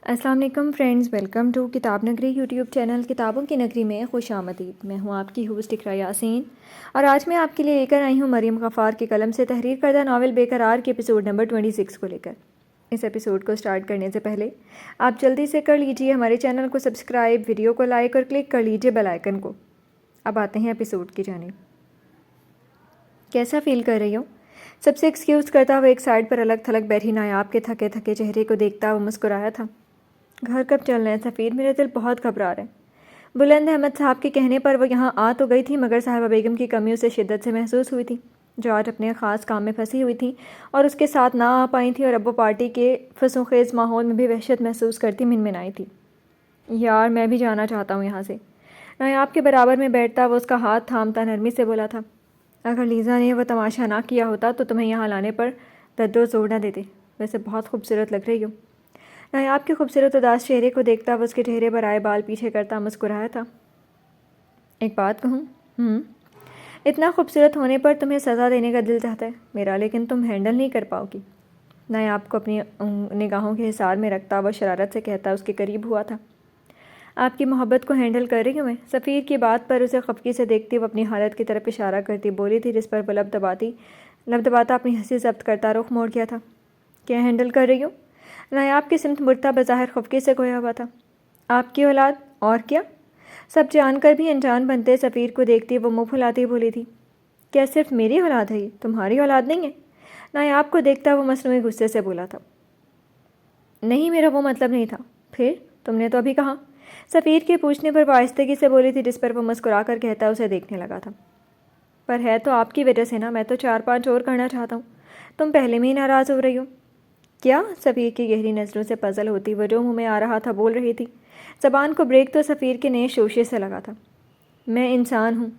السلام علیکم friends, welcome to کتاب نگری یوٹیوب چینل کتابوں کی نگری میں خوش آمدید۔ میں ہوں آپ کی ہوسٹ اقراء یاسین اور آج میں آپ کے لیے لے کر آئی ہوں مریم غفار کے قلم سے تحریر کردہ ناول بے قرار کے ایپیسوڈ نمبر 26 کو لے کر۔ اس ایپیسوڈ کو سٹارٹ کرنے سے پہلے آپ جلدی سے کر لیجئے ہمارے چینل کو سبسکرائب، ویڈیو کو لائک اور کلک کر لیجئے بیل آئیکن کو۔ اب آتے ہیں ایپیسوڈ کی جانب۔ کیسا فیل کر رہی ہوں؟ سب سے ایکسکیوز کرتا ہوا ایک سائڈ پر الگ تھلگ بیٹھی نایاب کے تھکے تھکے چہرے کو دیکھتا وہ مسکرایا تھا۔ گھر کب چلنا ہے سفیر؟ میرا دل بہت گھبرا رہا ہے۔ بلند احمد صاحب کے کہنے پر وہ یہاں آ تو گئی تھی، مگر صاحبہ بیگم کی کمی اسے شدت سے محسوس ہوئی تھی، جو آج اپنے خاص کام میں پھنسی ہوئی تھی اور اس کے ساتھ نہ آ پائی تھی، اور اب وہ پارٹی کے فسوں خیز ماحول میں بھی وحشت محسوس کرتی منمنائی تھی۔ یار میں بھی جانا چاہتا ہوں یہاں سے۔ نایاب کے برابر میں بیٹھتا وہ اس کا ہاتھ تھامتا نرمی سے بولا تھا، اگر لیزا نے وہ تماشا نہ کیا ہوتا تو تمہیں یہاں لانے پر دد و زور نہ دیتے۔ ویسے بہت خوبصورت لگ رہی ہو۔ نایاب کے خوبصورت اداس چہرے کو دیکھتا وہ اس کے چہرے پر آئے بال پیچھے کرتا مسکرایا تھا۔ ایک بات کہوں؟ اتنا خوبصورت ہونے پر تمہیں سزا دینے کا دل چاہتا ہے میرا، لیکن تم ہینڈل نہیں کر پاؤ گی۔ نایاب کو اپنی نگاہوں کے حصار میں رکھتا وہ شرارت سے کہتا اس کے قریب ہوا تھا، آپ کی محبت کو ہینڈل کر رہی ہوں میں۔ سفیر کی بات پر اسے خفگی سے دیکھتی وہ اپنی حالت کی طرف اشارہ کرتی بولی تھی، جس پر وہ لب دباتا اپنی ہنسی ضبط کرتا رخ موڑ گیا تھا۔ کیا ہینڈل کر رہی ہوں؟ نایاب کی سمت مڑتا بظاہر خفگی سے کھویا ہوا تھا۔ آپ کی اولاد؟ اور کیا؟ سب جان کر بھی انجان بنتے سفیر کو دیکھتی وہ منہ پھلاتی بولی تھی، کیا صرف میری اولاد ہے یہ، تمہاری اولاد نہیں ہے؟ نایاب کو دیکھتا وہ مصنوعی غصے سے بولا تھا، نہیں میرا وہ مطلب نہیں تھا۔ پھر تم نے تو ابھی کہا۔ سفیر کے پوچھنے پر وہ آہستگی سے بولی تھی، جس پر وہ مسکرا کر کہتا اسے دیکھنے لگا تھا، پر ہے تو آپ کی وجہ سے نا، میں تو 4-5 اور کرنا چاہتا ہوں، تم پہلے میں ہی ناراض ہو رہی ہو۔ کیا؟ سفیر کی گہری نظروں سے پزل ہوتی وہ جو منہ میں آ رہا تھا بول رہی تھی، زبان کو بریک تو سفیر کے نئے شوشے سے لگا تھا۔ میں انسان ہوں۔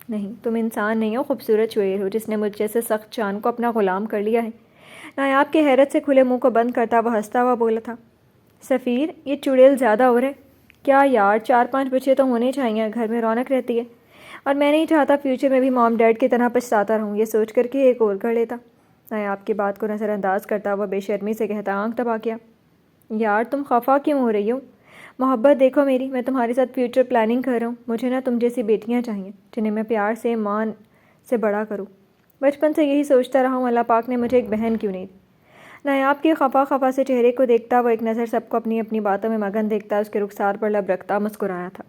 نہیں تم انسان نہیں ہو، خوبصورت شعیر ہو جس نے مجھ جیسے سخت جان کو اپنا غلام کر لیا ہے۔ نایاب کے حیرت سے کھلے منہ کو بند کرتا وہ ہنستا ہوا بولا تھا، سفیر یہ چڑیل زیادہ ہو رہے۔ کیا یار، 4-5 بچے تو ہونے چاہیے، گھر میں رونق رہتی ہے، اور میں نہیں چاہتا فیوچر میں بھی مام ڈیڈ کی طرح پچھتاتا رہوں۔ یہ سوچ کر کہ ایک اور کر لیتا۔ نایاب کی بات کو نظر انداز کرتا وہ بے شرمی سے کہتا، آنکھ دبا کیا؟ یار تم خفا کیوں ہو رہی ہو؟ محبت دیکھو میری، میں تمہارے ساتھ فیوچر پلاننگ کر رہا ہوں، مجھے نا تم جیسی بیٹیاں چاہیے جنہیں میں پیار سے ماں سے بڑا کروں۔ بچپن سے یہی سوچتا رہا ہوں، اللہ پاک نے مجھے ایک بہن کیوں نہیں دی۔ نایاب کے خفا سے چہرے کو دیکھتا وہ ایک نظر سب کو اپنی اپنی باتوں میں مگن دیکھتا اس کے رخسار پر لب رکھتا مسکرایا تھا،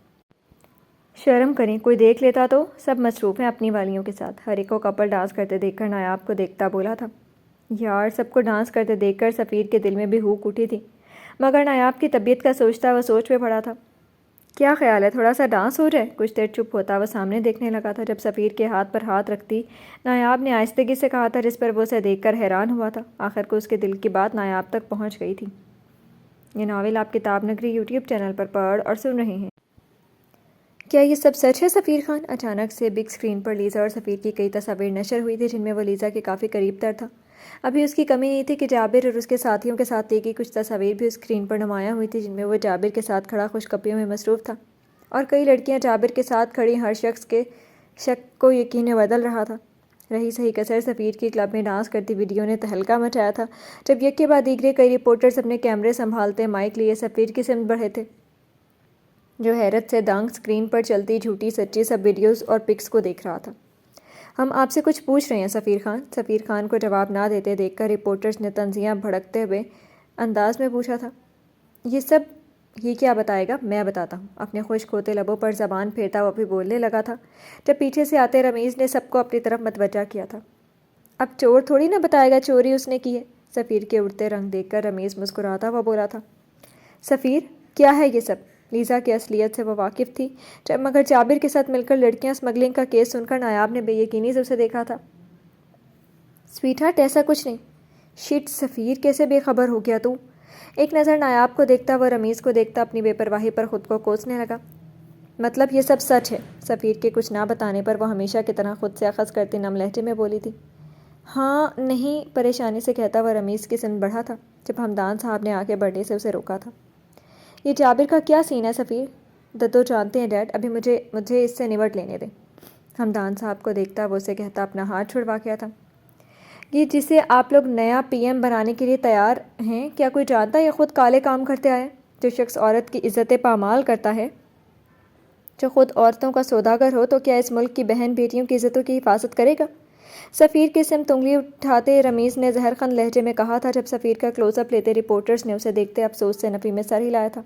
شرم کریں کوئی دیکھ لیتا تو؟ سب مصروف ہیں اپنی والیوں کے ساتھ۔ ہر ایک کو کپل ڈانس کرتے دیکھ کر نایاب کو دیکھتا بولا تھا، یار سب کو ڈانس کرتے دیکھ کر سفیر کے دل میں بھی ہوک اٹھی تھی، مگر نایاب کی طبیعت کا سوچتا وہ سوچ میں پڑا تھا، کیا خیال ہے تھوڑا سا ڈانس ہو جائے؟ کچھ دیر چپ ہوتا وہ سامنے دیکھنے لگا تھا، جب سفیر کے ہاتھ پر ہاتھ رکھتی نایاب نے آہستگی سے کہا تھا، جس پر وہ اسے دیکھ کر حیران ہوا تھا۔ آخر کو اس کے دل کی بات نایاب تک پہنچ گئی تھی۔ یہ ناول آپ کتاب نگری یوٹیوب چینل پر پڑھ اور سن رہے ہیں۔ کیا یہ سب سچ ہے سفیر خان؟ اچانک سے بگ اسکرین پر لیزا اور سفیر کی کئی تصاویر نشر ہوئی تھی، جن میں وہ لیزا کے کافی قریب تر تھا۔ ابھی اس کی کمی نہیں تھی کہ جابر اور اس کے ساتھیوں کے ساتھ لی گئی کچھ تصاویر بھی اسکرین پر نمایاں ہوئی تھی، جن میں وہ جابر کے ساتھ کھڑا خوش قپیوں میں مصروف تھا، اور کئی لڑکیاں جابر کے ساتھ کھڑی ہر شخص کے شک کو یقین بدل رہا تھا۔ رہی صحیح کثر سفیر کی کلب میں ڈانس کرتی ویڈیو نے تہلکہ مچایا تھا، جب یک کے بعد دیگرے کئی رپورٹرز اپنے کیمرے سنبھالتے مائک لیے سفیر کی سمت بڑھے تھے، جو حیرت سے دنگ اسکرین پر چلتی جھوٹی سچی سب ویڈیوز اور پکس کو دیکھ رہا تھا۔ ہم آپ سے کچھ پوچھ رہے ہیں سفیر خان۔ سفیر خان کو جواب نہ دیتے دیکھ کر رپورٹرز نے طنزیہ بھڑکتے ہوئے انداز میں پوچھا تھا، یہ کیا بتائے گا؟ میں بتاتا ہوں۔ اپنے خشک ہوتے لبوں پر زبان پھیرتا وہ بھی بولنے لگا تھا، جب پیچھے سے آتے رمیز نے سب کو اپنی طرف متوجہ کیا تھا۔ اب چور تھوڑی نہ بتائے گا چوری اس نے کی ہے۔ سفیر کے اڑتے رنگ دیکھ کر رمیز مسکراتا وہ بولا تھا، سفیر کیا ہے یہ سب؟ لیزا کی اصلیت سے وہ واقف تھی، مگر جابر کے ساتھ مل کر لڑکیاں اسمگلنگ کا کیس سن کر نایاب نے بے یقینی سے اسے دیکھا تھا۔ سویٹ ہارٹ ایسا کچھ نہیں۔ شٹ سفیر کیسے بے خبر ہو گیا تو؟ ایک نظر نایاب کو دیکھتا وہ رمیز کو دیکھتا اپنی بے پرواہی پر خود کو کوسنے لگا۔ مطلب یہ سب سچ ہے؟ سفیر کے کچھ نہ بتانے پر وہ ہمیشہ کی طرح خود سے اخذ کرتی نم لہجے میں بولی تھی۔ ہاں نہیں، پریشانی سے کہتا وہ رمیز کی سمت بڑھا تھا، جب ہمدان صاحب نے آگے بڑھنے سے اسے روکا تھا۔ یہ جابر کا کیا سین ہے سفیر؟ ددو جانتے ہیں ڈیڈ، ابھی مجھے اس سے نمٹ لینے دیں۔ ہمدان صاحب کو دیکھتا وہ اسے کہتا اپنا ہاتھ چھڑوا گیا تھا، یہ جسے آپ لوگ نیا پی ایم بنانے کے لیے تیار ہیں، کیا کوئی جانتا ہے یہ خود کالے کام کرتے آئے؟ جو شخص عورت کی عزت پامال کرتا ہے، جو خود عورتوں کا سوداگر ہو، تو کیا اس ملک کی بہن بیٹیوں کی عزتوں کی حفاظت کرے گا؟ سفیر کی سمت انگلی اٹھاتے رمیز نے زہرخند لہجے میں کہا تھا۔ جب سفیر کا کلوز اپ لیتے رپورٹرز نے اسے دیکھتے افسوس سے نفی میں سر ہلایا تھا۔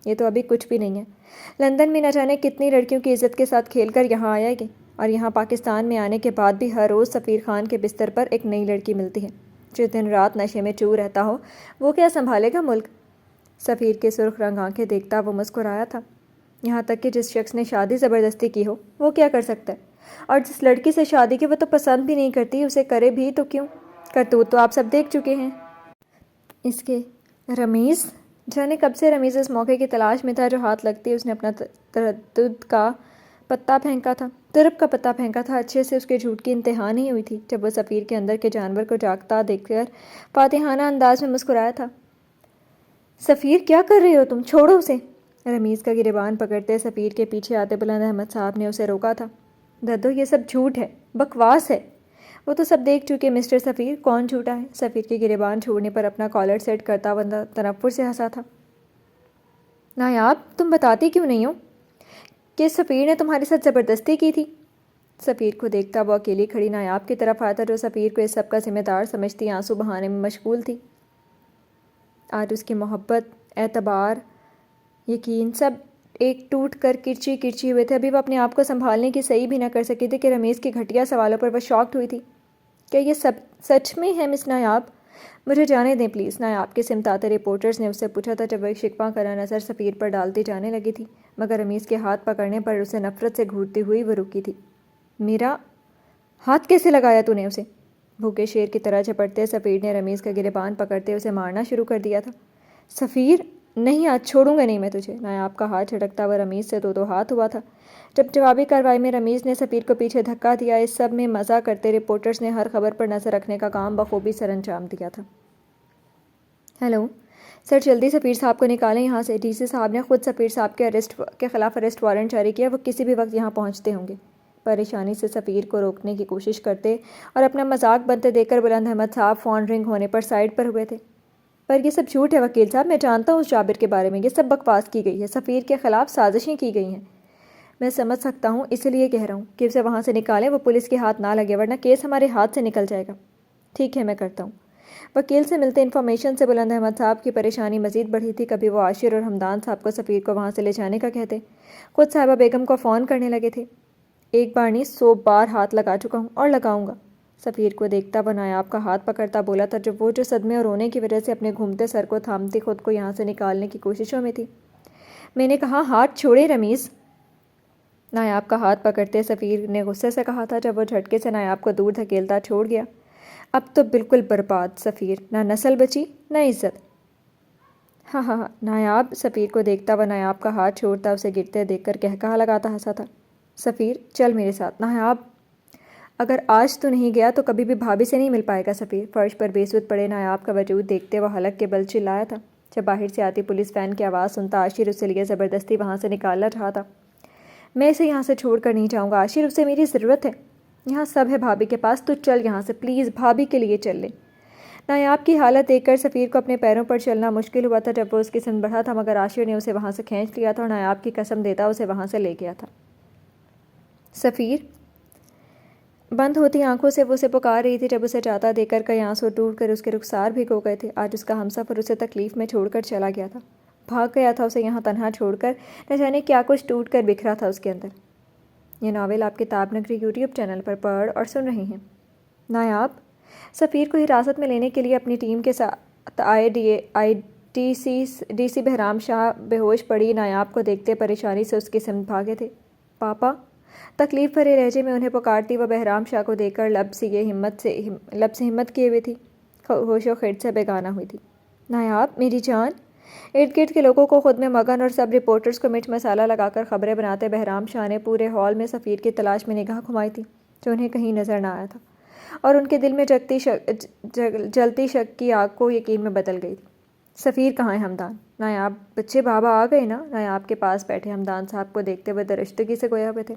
یہ تو ابھی کچھ بھی نہیں ہے۔ لندن میں نہ جانے کتنی لڑکیوں کی عزت کے ساتھ کھیل کر یہاں آیا گی، اور یہاں پاکستان میں آنے کے بعد بھی ہر روز سفیر خان کے بستر پر ایک نئی لڑکی ملتی ہے جو دن رات نشے میں چور رہتا ہو۔ وہ کیا سنبھالے گا ملک؟ سفیر کے سرخ رنگ آنکھیں دیکھتا وہ مسکرایا تھا۔ یہاں تک کہ جس شخص نے شادی زبردستی کی ہو وہ کیا کر سکتا ہے، اور جس لڑکی سے شادی کی وہ تو پسند بھی نہیں کرتی، اسے کرے بھی تو کیوں؟ کرتوت تو آپ سب دیکھ چکے ہیں اس کے۔ رمیز جانے کب سے رمیز اس موقع کی تلاش میں تھا جو ہاتھ لگتی اس نے اپنا تردد کا پتا پھینکا تھا، ترب کا پتا پھینکا تھا۔ اچھے سے اس کے جھوٹ کی انتہا نہیں ہوئی تھی جب وہ سفیر کے اندر کے جانور کو جاگتا دیکھ کر فاتحانہ انداز میں مسکرایا تھا۔ سفیر کیا کر رہے ہو تم؟ چھوڑو اسے۔ رمیز کا گریبان پکڑتے سفیر کے پیچھے آتے بلند احمد صاحب نے اسے روکا تھا۔ ددو یہ سب جھوٹ ہے، بکواس ہے۔ وہ تو سب دیکھ چکے مسٹر سفیر، کون جھوٹا ہے؟ سفیر کے گریبان چھوڑنے پر اپنا کالر سیٹ کرتا بندہ تنفر سے ہنسا تھا۔ نایاب تم بتاتی کیوں نہیں ہو کہ سفیر نے تمہارے ساتھ زبردستی کی تھی؟ سفیر کو دیکھتا وہ اکیلی کھڑی نایاب کی طرف آیا تھا جو سفیر کو اس سب کا ذمہ دار سمجھتی آنسو بہانے میں مشغول تھی۔ آج اس کی محبت، اعتبار، یقین سب ایک ٹوٹ کر کرچی کرچی ہوئے تھے۔ ابھی وہ اپنے آپ کو سنبھالنے کی صحیح بھی نہ کر سکی تھی کہ رمیز کی گھٹیا سوالوں پر وہ شاکڈ ہوئی تھی۔ کیا یہ سب سچ میں ہے مس نایاب؟ مجھے جانے دیں پلیز، نایاب کے سمت آتے رپورٹرز نے اس سے پوچھا تھا جب وہ ایک شکوہ کرا نظر سفیر پر ڈالتی جانے لگی تھی، مگر رمیز کے ہاتھ پکڑنے پر اسے نفرت سے گھورتی ہوئی وہ رکی تھی۔ میرا ہاتھ کیسے لگایا تو نے اسے؟ بھوکے شیر کی طرح جھپٹتے سفیر نے رمیز کا گریبان پکڑتے اسے مارنا شروع کر دیا تھا۔ سفیر نہیں، آج چھوڑوں گا نہیں میں تجھے۔ نایاب کا ہاتھ جھٹکتا وہ رمیز سے دو ہاتھ ہوا تھا۔ جب جوابی کارروائی میں رمیز نے سفیر کو پیچھے دھکا دیا، اس سب میں مزہ کرتے رپورٹرز نے ہر خبر پر نظر رکھنے کا کام بخوبی سر انجام دیا تھا۔ ہیلو سر، جلدی سفیر صاحب کو نکالیں یہاں سے۔ ڈی سی صاحب نے خود سفیر صاحب کے خلاف ارسٹ وارنٹ جاری کیا، وہ کسی بھی وقت یہاں پہنچتے ہوں گے۔ پریشانی سے سفیر کو روکنے کی کوشش کرتے اور اپنا مذاق بنتے دیکھ کر بلند احمد صاحب فون رنگ ہونے پر سائڈ پر ہوئے تھے۔ پر یہ سب جھوٹ ہے وکیل صاحب، میں جانتا ہوں اس جابر کے بارے میں، یہ سب بکواس کی گئی ہے، سفیر کے خلاف سازشیں کی گئی ہیں۔ میں سمجھ سکتا ہوں، اس لیے کہہ رہا ہوں کہ اسے وہاں سے نکالیں، وہ پولیس کے ہاتھ نہ لگے ورنہ کیس ہمارے ہاتھ سے نکل جائے گا۔ ٹھیک ہے میں کرتا ہوں۔ وکیل سے ملتے انفارمیشن سے بلند احمد صاحب کی پریشانی مزید بڑھی تھی۔ کبھی وہ عاشر اور حمدان صاحب کو سفیر کو وہاں سے لے جانے کا کہتے، خود صاحبہ بیگم کو فون کرنے لگے تھے۔ ایک بار نہیں 100 بار ہاتھ لگا چکا ہوں اور لگاؤں گا۔ سفیر کو دیکھتا وہ نایاب کا ہاتھ پکڑتا بولا تھا جو صدمے اور رونے کی وجہ سے اپنے گھومتے سر کو تھامتی خود کو یہاں سے نکالنے کی کوششوں میں تھی۔ میں نے کہا ہاتھ چھوڑے رمیز۔ نایاب کا ہاتھ پکڑتے سفیر نے غصے سے کہا تھا جب وہ جھٹکے سے نایاب کو دور دھکیلتا چھوڑ گیا۔ اب تو بالکل برباد سفیر، نہ نسل بچی نہ عزت۔ ہاں ہاں ہاں نایاب سفیر کو دیکھتا وہ نایاب کا ہاتھ چھوڑتا اسے گرتے دیکھ کر کہا لگاتا ہنسا تھا۔ سفیر چل میرے ساتھ۔ نایاب اگر آج تو نہیں گیا تو کبھی بھی بھابھی سے نہیں مل پائے گا۔ سفیر فرش پر بے سود پڑے نایاب کا وجود دیکھتے وہ حلق کے بل چلایا تھا۔ جب باہر سے آتی پولیس وین کی آواز سنتا عاشر اسے لیے زبردستی وہاں سے نکالنا چاہا تھا۔ میں اسے یہاں سے چھوڑ کر نہیں جاؤں گا عاشر، اسے میری ضرورت ہے۔ یہاں سب ہے بھابھی کے پاس، تو چل یہاں سے پلیز، بھابھی کے لیے چل لے۔ نایاب کی حالت دیکھ کر سفیر کو اپنے پیروں پر چلنا مشکل ہوا تھا جب وہ اس کی سن بڑھا تھا، مگر عاشر نے اسے وہاں سے کھینچ لیا تھا اور نایاب کی قسم دیتا اسے وہاں سے لے گیا تھا۔ سفیر بند ہوتی آنکھوں سے وہ اسے پکار رہی تھی جب اسے جاتا دیکھ کر کئی آنسو ٹوٹ کر اس کے رخسار بھگو گئے تھے۔ آج اس کا ہمسفر اسے تکلیف میں چھوڑ کر چلا گیا تھا، بھاگ گیا تھا اسے یہاں تنہا چھوڑ کر، نہ جانے کیا کچھ ٹوٹ کر بکھرا تھا اس کے اندر۔ یہ ناول آپ کتاب نگری یوٹیوب چینل پر پڑھ اور سن رہی ہیں۔ نایاب سفیر کو حراست میں لینے کے لیے اپنی ٹیم کے ساتھ آئے ڈی سی بہرام شاہ بے ہوش پڑی نایاب کو دیکھتے پریشانی سے اس کی سمت بھاگے تھے۔ پاپا تکلیف بھرے لہجے میں انہیں پکارتی وہ بہرام شاہ کو دیکھ کر لب سے ہمت کیے ہوئے تھی، ہوش و خرد سے بیگانہ ہوئی تھی۔ نایاب میری جان۔ ارد گرد کے لوگوں کو خود میں مگن اور سب رپورٹرز کو مرچ مسالہ لگا کر خبریں بناتے بہرام شاہ نے پورے ہال میں سفیر کی تلاش میں نگاہ گھمائی تھی جو انہیں کہیں نظر نہ آیا تھا، اور ان کے دل میں جلتی شک کی آگ کو یقین میں بدل گئی تھی۔ سفیر کہاں ہے حمدان؟ نایاب بچے بابا آ گئے نا؟ نایاب کے پاس بیٹھے حمدان صاحب کو دیکھتے ہوئے درشتگی سے گویا ہوئے تھے۔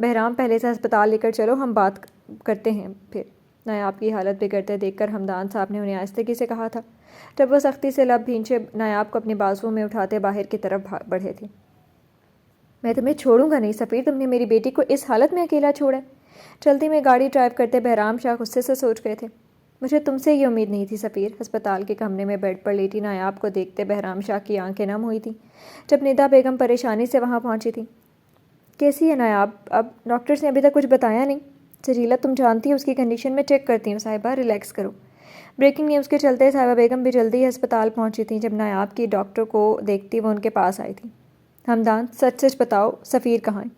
بہرام پہلے سے ہسپتال لے کر چلو، ہم بات کرتے ہیں پھر۔ نایاب کی حالت بگڑتے دیکھ کر حمدان صاحب نے انہیں آہستگی سے کہا تھا، جب وہ سختی سے لب بھینچے نایاب کو اپنے بازوؤں میں اٹھاتے باہر کی طرف بڑھے تھے۔ میں تمہیں چھوڑوں گا نہیں سفیر، تم نے میری بیٹی کو اس حالت میں اکیلا چھوڑا ہے۔ چلتی میں گاڑی ڈرائیو کرتے بہرام شاہ غصے سے سوچ گئے تھے۔ مجھے تم سے یہ امید نہیں تھی سفیر۔ ہسپتال کے کمرے میں بیڈ پر لیٹی نایاب کو دیکھتے بہرام شاہ کی آنکھیں نم ہوئی تھیں جب ندا بیگم پریشانی سے وہاں پہنچی تھی۔ کیسی ہے نایاب؟ اب ڈاکٹرز نے ابھی تک کچھ بتایا نہیں؟ سجیلا تم جانتی ہو اس کی کنڈیشن میں چیک کرتی ہوں صاحبہ، ریلیکس کرو۔ بریکنگ نیوز کے چلتے صاحبہ بیگم بھی جلدی ہی ہسپتال پہنچی تھیں۔ جب نایاب کی ڈاکٹر کو دیکھتی وہ ان کے پاس آئی تھی۔ حمدان، سچ سچ بتاؤ سفیر کہاں ہے؟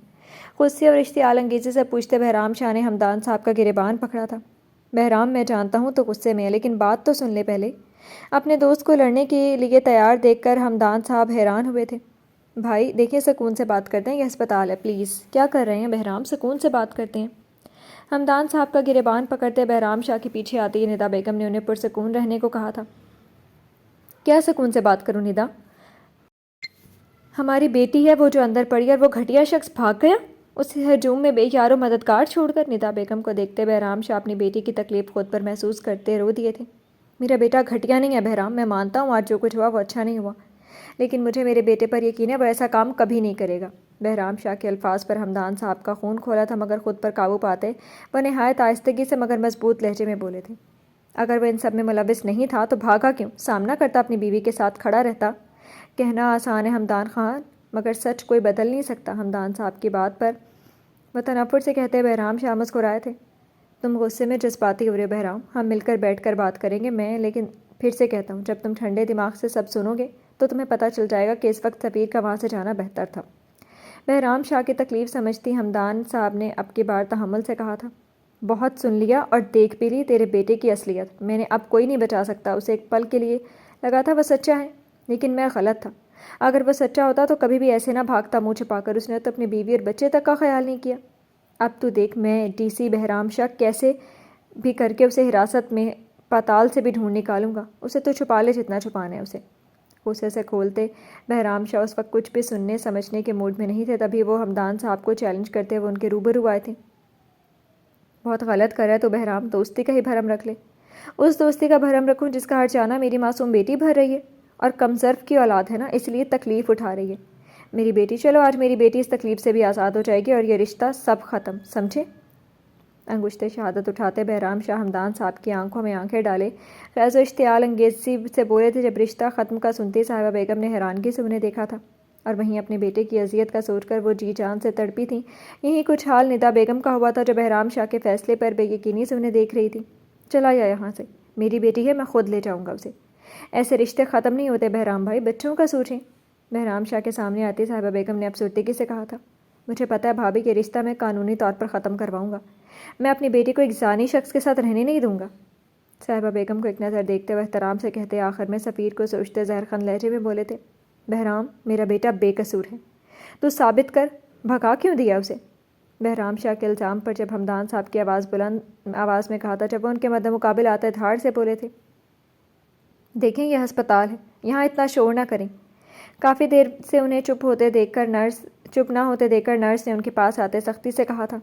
غصے اور اشتعال انگیزی سے پوچھتے بہرام شاہ نے حمدان صاحب کا گریبان پکڑا تھا۔ بہرام، میں جانتا ہوں تو غصے میں ہے، لیکن بات تو سن لے پہلے۔ اپنے دوست کو لڑنے کے لیے تیار دیکھ کر حمدان صاحب حیران ہوئے تھے۔ بھائی دیکھیں، سکون سے بات کرتے ہیں، یہ ہسپتال ہے، پلیز۔ کیا کر رہے ہیں بہرام؟ سکون سے بات کرتے ہیں۔ حمدان صاحب کا گریبان پکڑتے بہرام شاہ کے پیچھے آتی ندا بیگم نے انہیں پرسکون رہنے کو کہا تھا۔ کیا سکون سے بات کروں ندا؟ ہماری بیٹی ہے وہ جو اندر پڑی اور وہ گھٹیا شخص بھاگ گیا اس ہجوم میں بے یار و مددگار چھوڑ کر۔ ندا بیگم کو دیکھتے بہرام شاہ اپنی بیٹی کی تکلیف خود پر محسوس کرتے رو دیے تھے۔ میرا بیٹا گھٹیا نہیں ہے بہرام، میں مانتا ہوں آج جو کچھ ہوا وہ اچھا نہیں ہوا، لیکن مجھے میرے بیٹے پر یقین ہے وہ ایسا کام کبھی نہیں کرے گا۔ بہرام شاہ کے الفاظ پر حمدان صاحب کا خون کھولا تھا، مگر خود پر قابو پاتے وہ نہایت آہستگی سے مگر مضبوط لہجے میں بولے تھے۔ اگر وہ ان سب میں ملوث نہیں تھا تو بھاگا کیوں؟ سامنا کرتا، اپنی بیوی کے ساتھ کھڑا رہتا۔ کہنا آسان ہے حمدان خان، مگر سچ کوئی بدل نہیں سکتا۔ حمدان صاحب کی بات پر وہ تنفر سے کہتے بہرام شاہ مسکرائے تھے۔ تم غصے میں جذباتی ہو رہے ہو بہرام، ہم مل کر بیٹھ کر بات کریں گے۔ میں لیکن پھر سے کہتا ہوں، جب تم ٹھنڈے دماغ سے سب سنو گے تو تمہیں پتہ چل جائے گا کہ اس وقت سفیر کا وہاں سے جانا بہتر تھا۔ بہرام شاہ کی تکلیف سمجھتی حمدان صاحب نے اب کی بار تحمل سے کہا تھا۔ بہت سن لیا اور دیکھ بھی لی تیرے بیٹے کی اصلیت۔ میں نے اب کوئی نہیں بچا سکتا اسے۔ ایک پل کے لیے لگا تھا وہ سچا ہے، لیکن میں غلط تھا۔ اگر وہ سچا ہوتا تو کبھی بھی ایسے نہ بھاگتا منہ چھپا کر۔ اس نے تو اپنی بیوی اور بچے تک کا خیال نہیں کیا۔ اب تو دیکھ، میں ڈی سی بہرام شاہ کیسے بھی کر کے اسے حراست میں پاتال سے بھی ڈھونڈ نکالوں گا۔ اسے تو چھپا لے جتنا چھپانا ہے اسے۔ غصے سے کھولتے بہرام شاہ اس وقت کچھ بھی سننے سمجھنے کے موڈ میں نہیں تھے، تبھی وہ حمدان صاحب کو چیلنج کرتے وہ ان کے روبرو آئے تھے۔ بہت غلط کر رہا ہے تو بہرام، دوستی کا ہی بھرم رکھ لے۔ اس دوستی کا بھرم رکھوں جس کا ہر جانا میری معصوم بیٹی بھر رہی ہے اور کم ظرف کی اولاد ہے نا، اس لیے تکلیف اٹھا رہی ہے میری بیٹی۔ چلو آج میری بیٹی اس تکلیف سے بھی آزاد ہو جائے گی اور یہ رشتہ سب ختم، سمجھے؟ انگشت شہادت اٹھاتے بہرام شاہ حمدان صاحب کی آنکھوں میں آنکھیں ڈالے خیز و اشتعال انگیزی سے بولے تھے۔ جب رشتہ ختم کا سنتی صاحبہ بیگم نے حیرانگی سے انہیں دیکھا تھا، اور وہیں اپنے بیٹے کی اذیت کا سوچ کر وہ جی جان سے تڑپی تھیں۔ یہی کچھ حال ندا بیگم کا ہوا تھا جو بہرام شاہ کے فیصلے پر بے یقینی سے انہیں دیکھ رہی تھی۔ چلا یا یہاں سے، میری بیٹی ہے، میں خود لے جاؤں گا اسے۔ ایسے رشتے ختم نہیں ہوتے بہرام بھائی، بچوں کا سوچیں۔ بہرام شاہ کے سامنے آتی صاحبہ بیگم نے افسردگی سے کہا تھا۔ مجھے پتہ ہے بھابھی کہ رشتہ میں قانونی طور پر ختم کرواؤں گا، میں اپنی بیٹی کو ایک زانی شخص کے ساتھ رہنے نہیں دوں گا۔ صاحبہ بیگم کو ایک نظر دیکھتے ہوئے احترام سے کہتے آخر میں سفیر کو سوچتے زہرخند لہجے میں بولے تھے، بہرام میرا بیٹا بے قصور ہے، تو ثابت کر، بھگا کیوں دیا اسے؟ بہرام شاہ کے الزام پر جب حمدان صاحب کی آواز بلند آواز میں کہا تھا، جب وہ ان کے مد مقابل آتے دھاڑ سے بولے تھے، دیکھیں یہ ہسپتال ہے، یہاں اتنا شور نہ کریں۔ کافی دیر سے انہیں چپ نہ ہوتے دیکھ کر نرس نے ان کے پاس آتے سختی سے کہا تھا،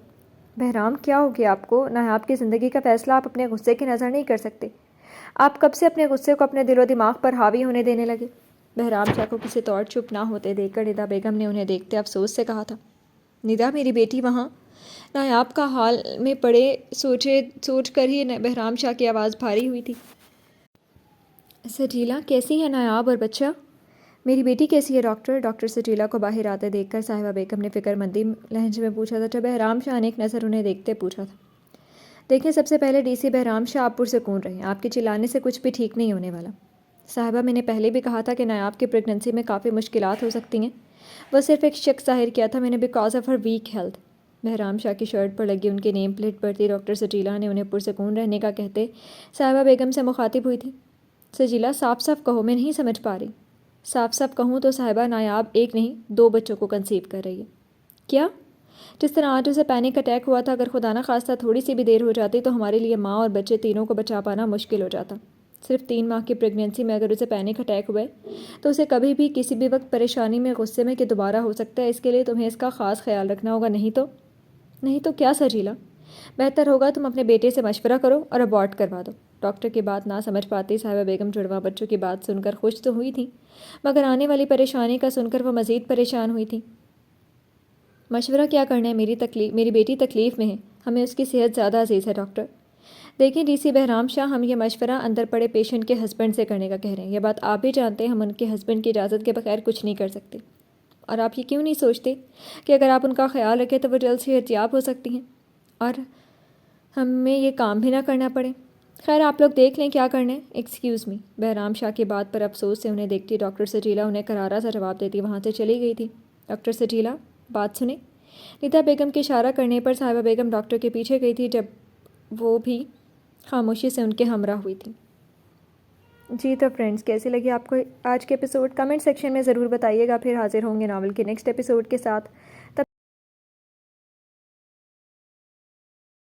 بہرام کیا ہو گیا آپ کو؟ نایاب کی زندگی کا فیصلہ آپ اپنے غصے کی نظر نہیں کر سکتے؟ آپ کب سے اپنے غصے کو اپنے دل و دماغ پر حاوی ہونے دینے لگے؟ بہرام شاہ کو کسی طور چپ نہ ہوتے دیکھ کر ندا بیگم نے انہیں دیکھتے افسوس سے کہا تھا، ندا میری بیٹی وہاں نایاب کا حال میں پڑے سوچ کر ہی بہرام شاہ کی آواز بھاری ہوئی تھی۔ سجیلا کیسی ہے نایاب اور بچہ؟ میری بیٹی کیسی ہے ڈاکٹر؟ ڈاکٹر سجیلا کو باہر آتے دیکھ کر صاحبہ بیگم نے فکر مندی لہجے میں پوچھا تھا، جب بہرام شاہ نے ایک نظر انہیں دیکھتے پوچھا تھا، دیکھیں سب سے پہلے ڈی سی بہرام شاہ آپ پرسکون رہیں، آپ کے چلانے سے کچھ بھی ٹھیک نہیں ہونے والا۔ صاحبہ میں نے پہلے بھی کہا تھا کہ نایاب کی پریگننسی میں کافی مشکلات ہو سکتی ہیں، وہ صرف ایک شک ظاہر کیا تھا میں نے، because of her weak health. Bahram Shah کی شرٹ پر لگی ان کی نیم پلیٹ پر تھی ڈاکٹر سجیلا نے انہیں پرسکون رہنے کا کہتے صاحبہ بیگم سے مخاطب ہوئی تھی، سجیلا صاف صاف کہو، میں نہیں سمجھ پا رہی۔ صاف کہوں تو صاحبہ نایاب ایک نہیں 2 بچوں کو کنسیو کر رہی ہے۔ کیا؟ جس طرح آج اسے پینک اٹیک ہوا تھا، اگر خدا نہ خواستہ تھوڑی سی بھی دیر ہو جاتی تو ہمارے لیے ماں اور بچے تینوں کو بچا پانا مشکل ہو جاتا۔ صرف 3 ماہ کی پریگننسی میں اگر اسے پینک اٹیک ہوئے تو اسے کبھی بھی کسی بھی وقت پریشانی میں غصے میں کہ دوبارہ ہو سکتا ہے، اس کے لیے تمہیں اس کا خاص خیال رکھنا ہوگا، نہیں تو کیا سجیلا؟ بہتر ہوگا تم اپنے بیٹے سے مشورہ کرو اور ابارٹ کروا دو۔ ڈاکٹر کی بات نہ سمجھ پاتی صاحبہ بیگم جڑواں بچوں کی بات سن کر خوش تو ہوئی تھیں، مگر آنے والی پریشانی کا سن کر وہ مزید پریشان ہوئی تھیں۔ مشورہ کیا کرنا ہے، میری بیٹی تکلیف میں ہے، ہمیں اس کی صحت زیادہ عزیز ہے ڈاکٹر۔ دیکھیں ڈی سی بہرام شاہ، ہم یہ مشورہ اندر پڑے پیشنٹ کے ہسبینڈ سے کرنے کا کہہ رہے ہیں۔ یہ بات آپ بھی جانتے ہیں، ہم ان کے ہسبینڈ کی اجازت کے بغیر کچھ نہیں کر سکتے۔ اور آپ یہ کیوں نہیں سوچتے کہ اگر آپ ان کا خیال رکھیں تو وہ جلد صحت یاب ہو سکتی ہیں اور ہمیں یہ کام بھی نہ کرنا پڑے؟ خیر آپ لوگ دیکھ لیں کیا کرنا ہے۔ Excuse me. بہرام شاہ کی بات پر افسوس سے انہیں دیکھتی ڈاکٹر سجیلا انہیں کرارا سا جواب دیتی وہاں سے چلی گئی تھی۔ ڈاکٹر سجیلا بات سنیں۔ نیتا بیگم کے اشارہ کرنے پر صاحبہ بیگم ڈاکٹر کے پیچھے گئی تھی، جب وہ بھی خاموشی سے ان کے ہمراہ ہوئی تھی۔ جی تو فرینڈز، کیسی لگی آپ کو آج کے ایپیسوڈ؟ کمنٹ سیکشن میں ضرور بتائیے گا۔ پھر حاضر ہوں گے ناول کے نیکسٹ ایپیسوڈ کے ساتھ۔